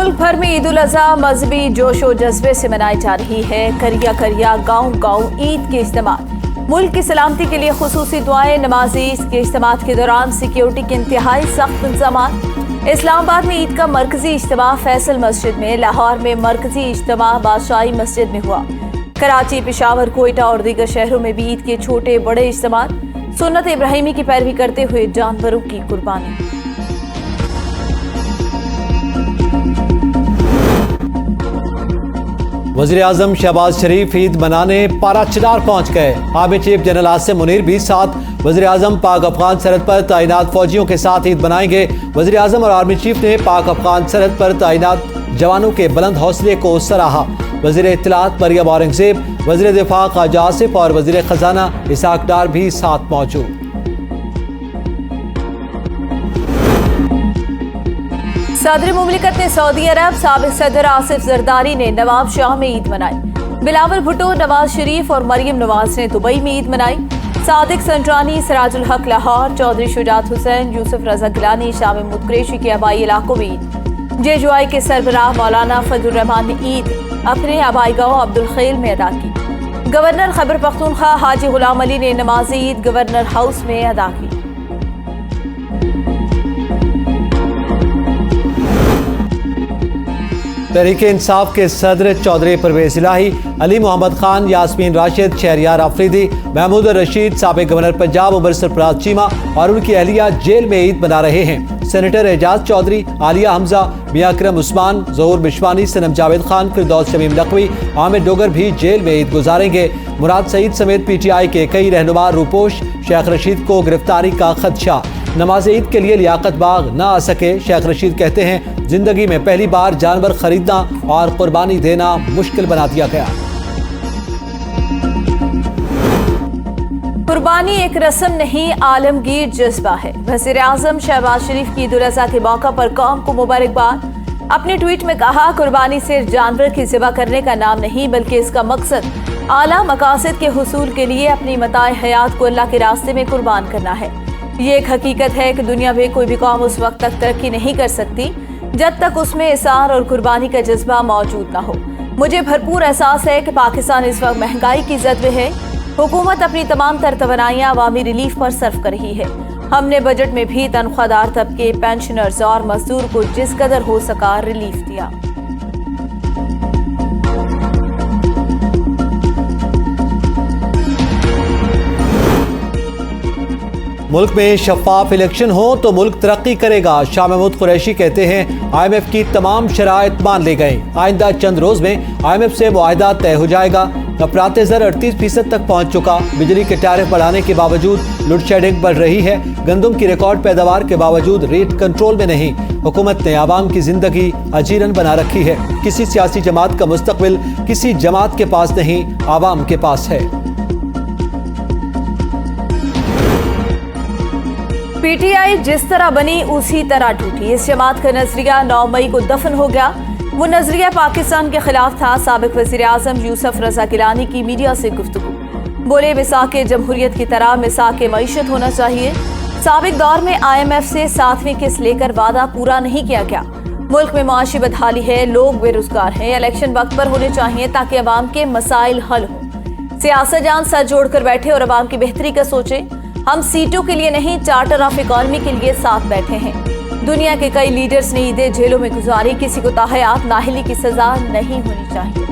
मुल्क भर में ईद उल अज़हा मजहबी जोशो जज्बे से मनाई जा रही है। करिया करिया गाँव गाँव ईद के इज्तिमात, मुल्क की सलामती के लिए खुसूसी दुआएं, नमाजी के इज्तिमात के दौरान सिक्योरिटी के इंतहाई सख्त इंतजाम। इस्लामाबाद में ईद का मरकजी इज्तिमा फैसल मस्जिद में, लाहौर में मरकजी इज्तिमा बादशाही मस्जिद में हुआ। कराची, पेशावर, कोयटा और दीगर शहरों में भी ईद के छोटे बड़े इज्तिमात, सुन्नत इब्राहिमी की पैरवी करते हुए जानवरों की कुर्बानी। वज़ीर आज़म शहबाज शरीफ ईद मनाने पारा चिनार पहुंच गए। Army chief general Asim Munir भी साथ। वज़ीर आज़म पाक अफगान सरहद पर तैनात फौजियों के साथ ईद मनाएंगे। वज़ीर आज़म और आर्मी चीफ ने पाक अफगान सरहद पर तैनात जवानों के बुलंद हौसले को सराहा। वज़ीर इत्तलात मरियम औरंगज़ेब, वज़ीर दिफा ख्वाजा आसिफ और वज़ीर खजाना इसहाक डार भी साथ मौजूद। सदर मुमलिकत ने सऊदी अरब साबिक सदर आसिफ जरदारी ने नवाब शाह में ईद मनाई। बिलावल भुट्टो, नवाज शरीफ और मरियम नवाज ने दुबई में ईद मनाई। सादिक संजरानी, सिराजुल हक लाहौर, चौधरी शुजात हुसैन, यूसुफ रजा गिलानी, शामिम कुरैशी के आबाई इलाकों में ईद। जेजुआई के सरबराह मौलाना फजलुर रहमान ने ईद अपने आबाई गांव अब्दुल खैल में अदा की। गवर्नर खैबर पख्तूनख्वा हाजी गुलाम अली ने नमाज ईद गवर्नर हाउस में अदा की। तहरीक इंसाफ के सदर चौधरी परवेज इलाही, अली मोहम्मद खान, यास्मीन राशिद, शहरियार आफरीदी, महमूद रशीद, साबिक गवर्नर पंजाब उमर सरफराज चीमा और उनकी अहलिया जेल में ईद मना रहे हैं। सेनेटर एजाज चौधरी, आलिया हमजा, मियां अकरम उस्मान, ज़हूर बिशवानी, सनम जावेद खान, फिरदौस शमीम नकवी, आमिर डोगर भी जेल में ईद गुजारेंगे। मुराद सईद समेत PTI के कई रहनुमा रूपोश। शेख रशीद को गिरफ्तारी का खदशा। नमाज ईद के लिए लियाकत बाग न आ सके। शेख रशीद कहते हैं जिंदगी में पहली बार जानवर खरीदना और कुर्बानी देना मुश्किल बना दिया गया। कुर्बानी एक रस्म नहीं, आलमगीर जज्बा है। वज़ीर आज़म शहबाज शरीफ की ईद उल अज़हा के मौका पर कौम को मुबारकबाद। अपने ट्वीट में कहा, कुर्बानी सिर्फ जानवर की ज़िबा करने का नाम नहीं, बल्कि इसका मकसद आला मकासद के हुसूल के लिए अपनी मताए हयात को अल्लाह के रास्ते में कुर्बान करना है। ये एक हकीकत है कि दुनिया में कोई भी कौम उस वक्त तक तरक्की नहीं कर सकती जब तक उसमें इसार और कुर्बानी का जज्बा मौजूद ना हो। मुझे भरपूर एहसास है कि पाकिस्तान इस वक्त महंगाई की जद में है। हुकूमत अपनी तमाम तर तवानाइयाँ अवामी रिलीफ पर सर्फ कर रही है। हमने बजट में भी तनख्वाहदार तबके, पेंशनर्स और मजदूर को जिस कदर हो सका रिलीफ दिया। मुल्क में शफाफ इलेक्शन हो तो मुल्क तरक्की करेगा। शाह महमूद कुरैशी कहते हैं IMF की तमाम शराइत मान ली गई। आइंदा चंद रोज में IMF से मुआहदा तय हो जाएगा। अफरात ज़र 38% तक पहुँच चुका। बिजली के टैरिफ बढ़ाने के बावजूद लोड शेडिंग बढ़ रही है। गंदम की रिकॉर्ड पैदावार के बावजूद रेट कंट्रोल में नहीं। हुकूमत ने आवाम की जिंदगी अजीरन बना रखी है। किसी सियासी जमात का मुस्तकबिल किसी जमात के पास नहीं, आवाम के पास है। PTI जिस तरह बनी उसी तरह टूटी। इस जमात का नजरिया 9 मई को दफन हो गया। वो नजरिया पाकिस्तान के खिलाफ था। साबिक वज़ीर आज़म यूसुफ रजा गिलानी की मीडिया से गुफ्तगू। बोले, मिसाके जमहूरियत की तरह मिसाके मईशत होना चाहिए। साबिक दौर में IMF से 7वीं किस्त लेकर वादा पूरा नहीं किया गया। मुल्क में माशी बदहाली है, लोग बेरोजगार हैं। इलेक्शन वक्त पर होने चाहिए ताकि अवाम के मसाइल हल हो। सियासतदान सर जोड़कर बैठे और अवाम की बेहतरी का सोचे। हम सीटों के लिए नहीं, चार्टर ऑफ इकॉनमी के लिए साथ बैठे हैं। दुनिया के कई लीडर्स ने ईदें जेलों में गुजारी। किसी को ताहयात नाहली की सजा नहीं होनी चाहिए।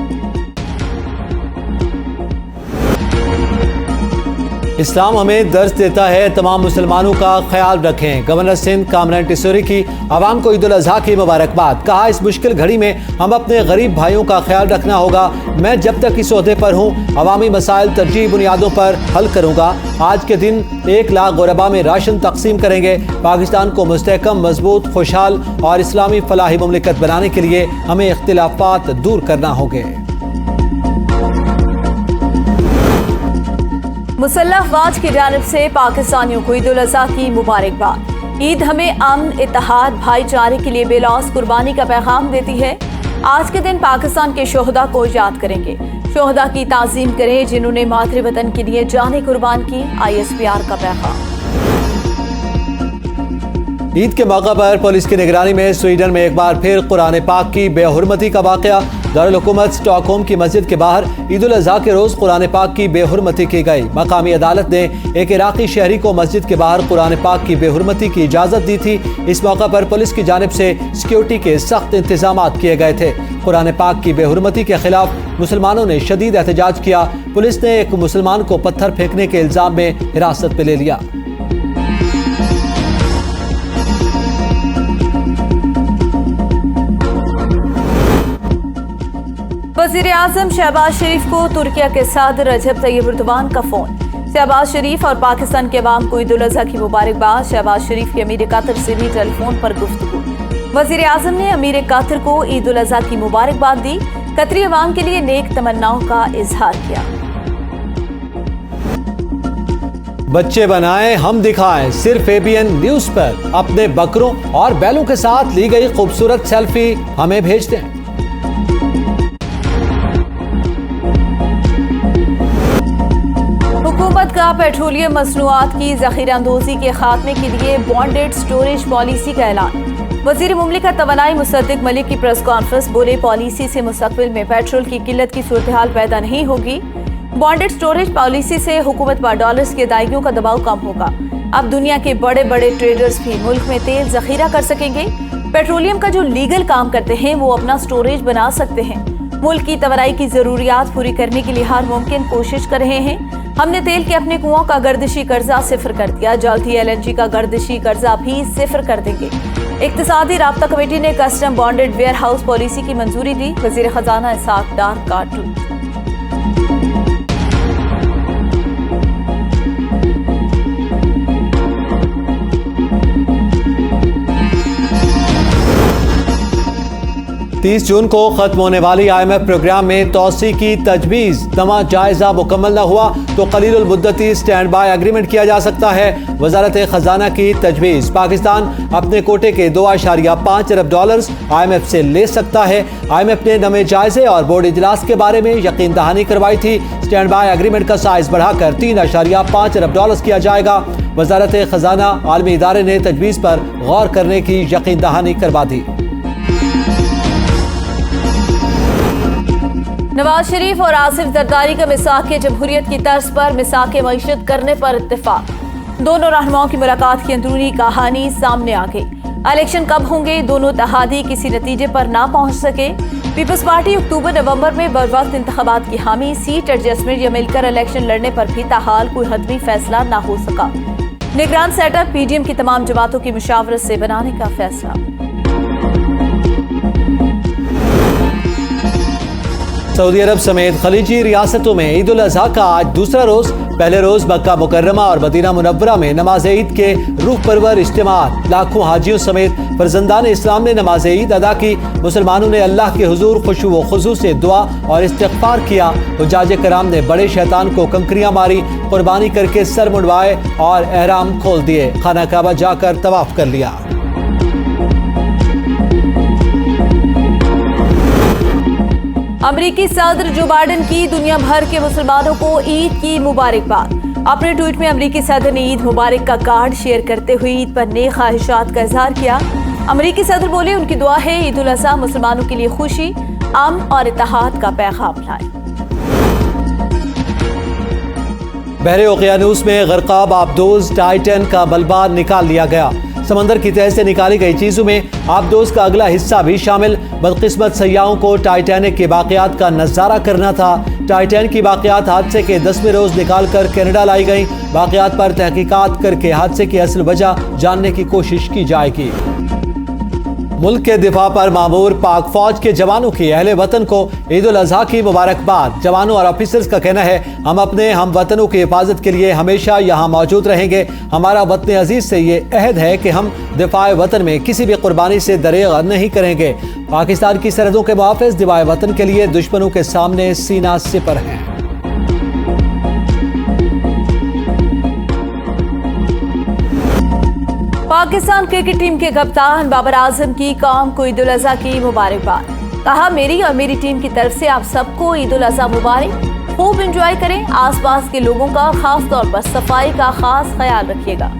इस्लाम हमें दर्स देता है, तमाम मुसलमानों का ख्याल रखें। गवर्नर सिंध कामरान टिसोरी की आवाम को ईद उल अज़हा की मुबारकबाद। कहा, इस मुश्किल घड़ी में हम अपने गरीब भाइयों का ख्याल रखना होगा। मैं जब तक इस ओहदे पर हूँ अवामी मसाइल तरजीह बुनियादों पर हल करूँगा। आज के दिन 1 लाख गुरबा में राशन तकसीम करेंगे। पाकिस्तान को मुस्तहकम, मजबूत, खुशहाल और इस्लामी फलाही मुमलिकत बनाने के लिए हमें इख्तिलाफात दूर करना होंगे। मुसल्लह अफवाज की जानिब से पाकिस्तानियों को ईद उल अज़हा की मुबारकबाद। ईद हमें अमन, इत्तेहाद, भाईचारे के लिए बेलौस कुर्बानी का पैगाम देती है। आज के दिन पाकिस्तान के शोहदा को याद करेंगे। शोहदा की ताज़ीम करें जिन्होंने मातृ वतन के लिए जाने कुर्बान की। ISPR का पैगाम। ईद के मौका पर पुलिस की निगरानी में स्वीडन में एक बार फिर कुरान पाक की बेहुरमती का वाकया। दारुल हुकूमत स्टॉकहोम की मस्जिद के बाहर ईद उल अजहा के रोज कुरान पाक की बेहुरमती की गई। मकामी अदालत ने एक इराकी शहरी को मस्जिद के बाहर कुरान पाक की बेहुरमती की इजाजत दी थी। इस मौका पर पुलिस की जानिब से सिक्योरिटी के सख्त इंतजाम किए गए थे। कुरान पाक की बेहुरमती के खिलाफ मुसलमानों ने शदीद एहतजाज किया। पुलिस ने एक मुसलमान को पत्थर फेंकने के इल्जाम में हिरासत में ले लिया। वज़ीर आज़म शहबाज शरीफ को तुर्किया के सदर रजब तैयब एर्दोगान का फोन। शहबाज शरीफ और पाकिस्तान के अवाम को ईद उल अजहा की मुबारकबाद। शहबाज शरीफ की अमीर कतर से भी टेलीफोन पर गुफ्तगू। वज़ीर आज़म ने अमीर कतर को ईद उल अजहा की मुबारकबाद दी। कतरी अवाम के लिए नेक तमन्नाओं का इजहार किया। बच्चे बनाएं हम दिखाएं, सिर्फ ABN न्यूज पर अपने बकरों और बैलों के साथ ली गई खूबसूरत सेल्फी हमें भेज दें। हुकूमत का पेट्रोलियम मसनूआत की ज़ख़ीराअंदोज़ी के खात्मे के लिए बॉन्डेड स्टोरेज पॉलिसी का ऐलान। वज़ीर मुमलिकत तवानाई मुसद्दिक मलिक की प्रेस कॉन्फ्रेंस बोले, पॉलिसी से मुस्तक़बिल में पेट्रोल की किल्लत की सूरत हाल पैदा नहीं होगी। बॉन्डेड स्टोरेज पॉलिसी से हुकूमत पर डॉलर्स की अदायगियों का दबाव कम होगा। अब दुनिया के बड़े बड़े ट्रेडर्स भी मुल्क में तेल ज़ख़ीरा कर सकेंगे। पेट्रोलियम का जो लीगल काम करते हैं वो अपना स्टोरेज बना सकते हैं। मुल्क की तवानाई की ज़रूरियात पूरी करने के लिए हर मुमकिन कोशिश कर रहे हैं। हमने तेल के अपने कुओं का गर्दिशी कर्जा सिफर कर दिया। जल्द ही LNG का गर्दिशी कर्जा भी सिफर कर देंगे। इक्तिसादी राब्ता कमेटी ने custom bonded warehouse policy की मंजूरी दी। वज़ीर खजाना इसाक डार का ट्वीट। तीस जून को खत्म होने वाली IMF प्रोग्राम में तोसी की तजवीज़ नमा जायजा मुकम्मल न हुआ तो कलीलुल मुद्दती स्टैंड बाय एग्रीमेंट किया जा सकता है। वजारत खजाना की तजवीज़, पाकिस्तान अपने कोटे के 2.5 अरब डॉलर्स IMF से ले सकता है। IMF ने नमे जायजे और बोर्ड इजलास के बारे में यकीन दहानी करवाई थी। स्टैंड बाय एग्रीमेंट का साइज बढ़ाकर 3.5 अरब डॉलर्स किया जाएगा। वजारत खजाना आलमी इदारे ने तजवीज़ पर गौर करने की यकीन दहानी करवा दी। नवाज शरीफ और आसिफ जरदारी का मिसाक जमहूरियत की तर्ज पर मिसाक मईशत करने पर इत्तेफाक। दोनों रहनुमाओं की मुलाकात की अंदरूनी कहानी सामने आ गई। इलेक्शन कब होंगे, दोनों तहादी किसी नतीजे पर ना पहुंच सके। पीपल्स पार्टी अक्टूबर नवंबर में बरवक्त इंतखाबात की हामी। सीट एडजस्टमेंट या मिलकर इलेक्शन लड़ने पर भी ताहाल कोई हतमी फैसला ना हो सका। निगरान सेटअप PDM की तमाम जमातों की मुशावरत से बनाने का फैसला। सऊदी अरब समेत खलीजी रियासतों में ईद उल अजहा का आज दूसरा रोज। पहले रोज मक्का मुकर्रमा और मदीना मुनव्वरा में नमाज ईद के रूह परवर इज्तिमात। लाखों हाजियों समेत फर्जंदान इस्लाम ने नमाज ईद अदा की। मुसलमानों ने अल्लाह के हुजूर खुशू व खुजू से दुआ और इस्तिग़फ़ार किया। हुज्जाज कराम ने बड़े शैतान को कंकरियां मारी, कुर्बानी करके सर मुंडवाए और एहराम खोल दिए। खाना काबा जाकर तवाफ कर लिया। अमेरिकी सदर जो बाइडेन की दुनिया भर के मुसलमानों को ईद की मुबारकबाद। अपने ट्वीट में अमेरिकी सदर ने ईद मुबारक का कार्ड शेयर करते हुए ईद पर नेक ख्वाहिशात का इजहार किया। अमेरिकी सदर बोले, उनकी दुआ है ईद उल अजहा मुसलमानों के लिए खुशी, अमन और इत्तेहाद का पैगाम लाए। बहरे ओकियानूस में गर्काब आबदोज टाइटन का मलबा निकाल लिया गया। समंदर की तह से निकाली गई चीजों में आबदोज का अगला हिस्सा भी शामिल। बदकिस्मत सयाहों को टाइटैनिक के वाकयात का नजारा करना था। टाइटैनिक की वाकयात हादसे के 10वें रोज निकाल कर कनाडा लाई गई। वाकयात पर तहकीकात करके हादसे की असल वजह जानने की कोशिश की जाएगी। मुल्क के दिफा पर मामूर पाक फौज के जवानों की अहले वतन को ईद उल अजहा की मुबारकबाद। जवानों और ऑफिसर्स का कहना है, हम अपने हम वतनों की हिफाजत के लिए हमेशा यहाँ मौजूद रहेंगे। हमारा वतन अजीज से ये अहद है कि हम दिफाए वतन में किसी भी कुर्बानी से दरेग नहीं करेंगे। पाकिस्तान की सरहदों के मुहाफ़िज़ दिफाए वतन के लिए दुश्मनों के सामने सीना सिपर हैं। पाकिस्तान क्रिकेट टीम के कप्तान बाबर आजम की कौम को ईद उल अजहा की मुबारकबाद। कहा, मेरी और मेरी टीम की तरफ से आप सबको ईद उल अजहा मुबारक। खूब एंजॉय करें। आसपास के लोगों का खास तौर पर सफाई का खास ख्याल रखिएगा।